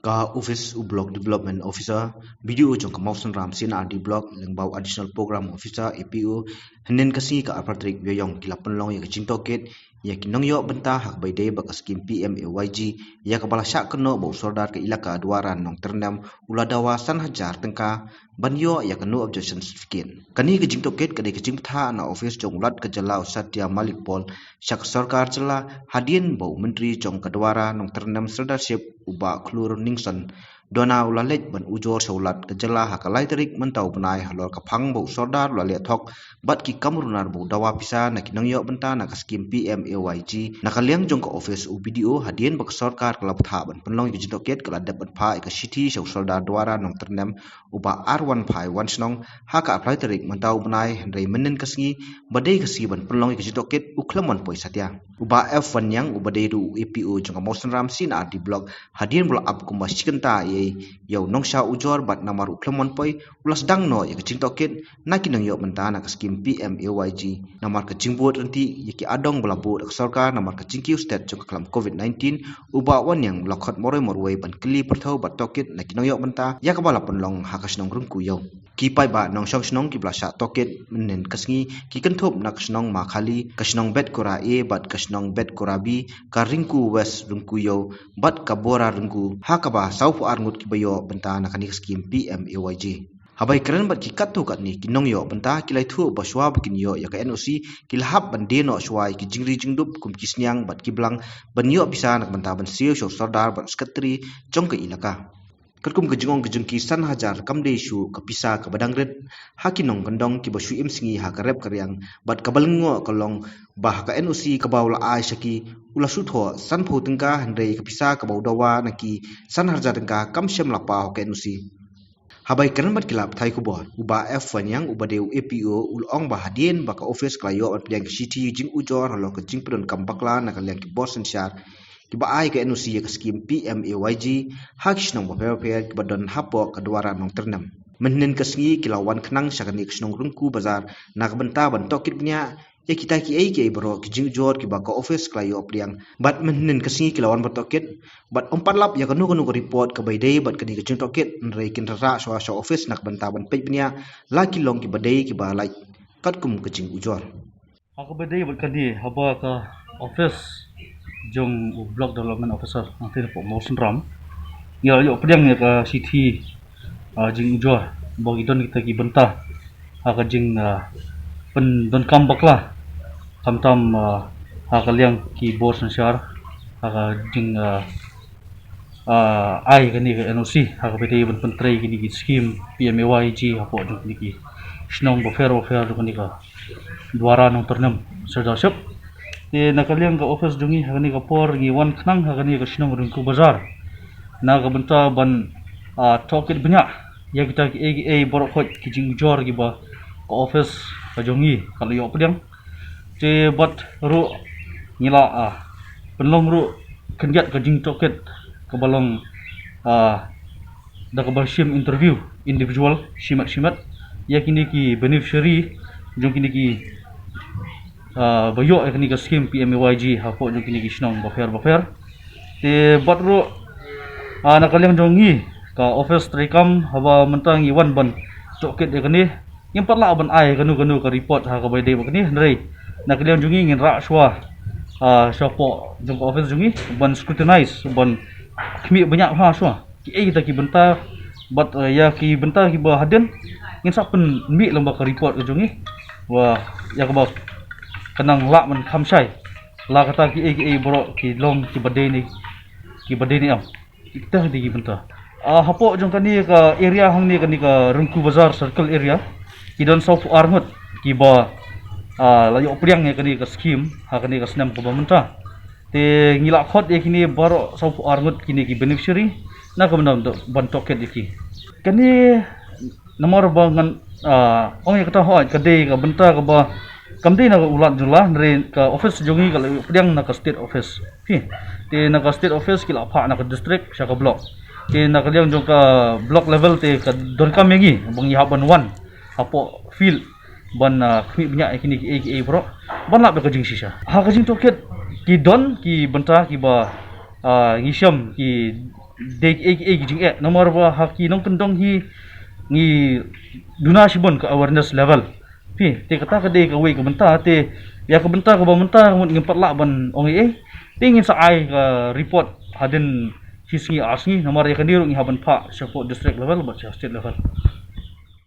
Ka Office u Block Development Officer, BDO Mawsynram CNRD Block lengbau Additional Program Officer APO, henen kasi ka Patrick Yoyong kilapan long ya Tohkit ya kinong yo benta hak by day bak skim PMAY G ya kabala syak keno bau sordar ke ilaka duaran nong terendam ula dawasan hajar tengka banyo ya keno objection certificate. Kani ke Tohkit kadai ke tha na office jong ulat ke jalau Satya Malik Pol syak sarkar jela hadien bau menteri jong kedwara nong terendam serdarship uba klur ningson dona ulalej ban ujor saulat kejela hakalai terik mentau benai halor kapang bau sordar ulale thok bat ki kamrunar bau dawa pisa na kinang yo benta na skim PMAY G nakaliang jong ka office BDO hadien bak sarkar kelap tha ban penlong ki Tohkit kala dapat pha ka city sau sordar dwara nong ternem uba R1 phai wan snong haka apply terik mentau benai rei menen kasngi badai kasi ban penlong ki Tohkit uklamon poi satya uba F1 yang ubadai du APO jong Mawsynram CNRD block hadien bula up kumba sikenta yau nongsha ujor bat namar uklamon poi ulas dang no ya kecing Tohkit na kinang yo mentana ka skim PMAY G namar kecing buat renti yaki adong bula buat sarkar namar kecing kiu state jong kelam COVID-19 uba wan yang lakot moroi ban keli perthau bat Tohkit na kinang yo menta ya kabala penlong hakas nong rungku yo kipai ba nong shong snong ki blasha Tohkit menen kasngi ki kenthop nak snong ma khali kasnong bet kora a bat kasnong bet kora b ka ringku west rungku yo bat kabora rungku hakaba saufu arngut ki bayo benta na kani skim PMAY G habai keren bat ki kattu kat ni kinong yo benta kilai thu baswa bikin yo ya ka NOC kilhab ban de no swai ki jingri jingdup kum kisnyang bat ki blang ban yo bisa nak benta ban sio sordar ban sekretari jong ke ilaka kerkum gejengong gejengki san hajar kamde shu kapisa ke badangret hakinong kendong ki basu imsingi hakarep karyang bat kabalngo kolong bah ka NOC kabawla ai shaki ula sutho san pho tengka handrei kapisa ka bawdawa naki san hajar tengka kamsem lapa ka NOC habai kanan bat kilap thai kubo uba F1 yang uba deu APO ulong bah hadien baka office klayo at yang city jing ujor halo ke jing pudon kampakla nakaliang ki bosen syar kiba ai ke NOC ke skim PMAY G hakisnong baper kibadon hapo kedwara nong ternam menen kasngi kilawan kenang syakani kisnong rungku bazar nak benta ban Tohkit punya ya kita ki ai ke bro kijing jor kiba ka office klayo priang bat menen kasngi kilawan bat Tohkit bat empat lap ya kanu report ke baidai bat kini kijing Tohkit nrei kin ra so office nak benta ban pej punya laki long ki badai ki ba lai katkum kijing ujor aku badai bat kadi haba ka office jong block development officer nanti po Mawsynram ya yo pedang ya ka city jing ujor bagi don kita ki benta ka jing pen don kambakla tam kaliang ki bos syar ka jing ai kani ka NOC ka bete ben pentrei kini ki skim PMAY G apo jong kini ki snong bofer kani ka duara nong ternam serdarship nakaliang ka office dungi hakani ka por ngi wan knang hakani ka sinong rungku bazar na ka benta ban Tohkit banyak ya kita ki borok khot kijing jor gi ba ka office ka jongi kalau yo pedang te bat ru ngila penlong ru kengiat ka jing Tohkit ka balong da ka ba shim interview individual shimat ya kini ki beneficiary jong kini ki bayo ekni ka skim PMAY G hapo jong kini kisnong bafer te batro nakaliang jongi ka office trekam haba mentang iwan ban Tohkit ekni yang patla ban ai kanu ka report ha ka baidai bakni ndrei nakaliang jongi ngin ra shwa shapo jong ka office jongi ban scrutinize ban khmi banyak ha shwa ki kita ki benta bat ya ki benta ki ba haden ngin sapen mi lomba ka report ka jongi wa ya ka ba kenang lak men khamsai la kata ki bro ki long ki badai ni am kita di benta hapo jong kani ka area hang ni kani ka rungku bazar circle area ki don south arngut ki ba layo priang ni kani ka skim ha kani ka snam ko bamenta te ngila khot kini baro south arngut kini ki beneficiary na ka ban Tohkit ki kani nomor bangan ong ya kata ho kadai ka benta ka ba kamdi na ulat jula nre ka office jongi ka pedang na ka state office te na ka state office kila pha na ka district sya ka block te na ka liang jong ka block level te ka don ka mengi bang haban 1 apo field ban khmi bnya kini ki bro ban la be ka jing sisa ha ka jing Tohkit ki don ki benta ki ba ngisham ki dek jing nomor ba haki nong kendong hi ngi duna sibon ke awareness level pi te kata ke de ke we ke benta te ya ke benta ke ba benta mun ngimpat la ban ong tingin sa ai ke report hadin hisngi asngi nomor ya kendiru ngi haban pa support district level ba state level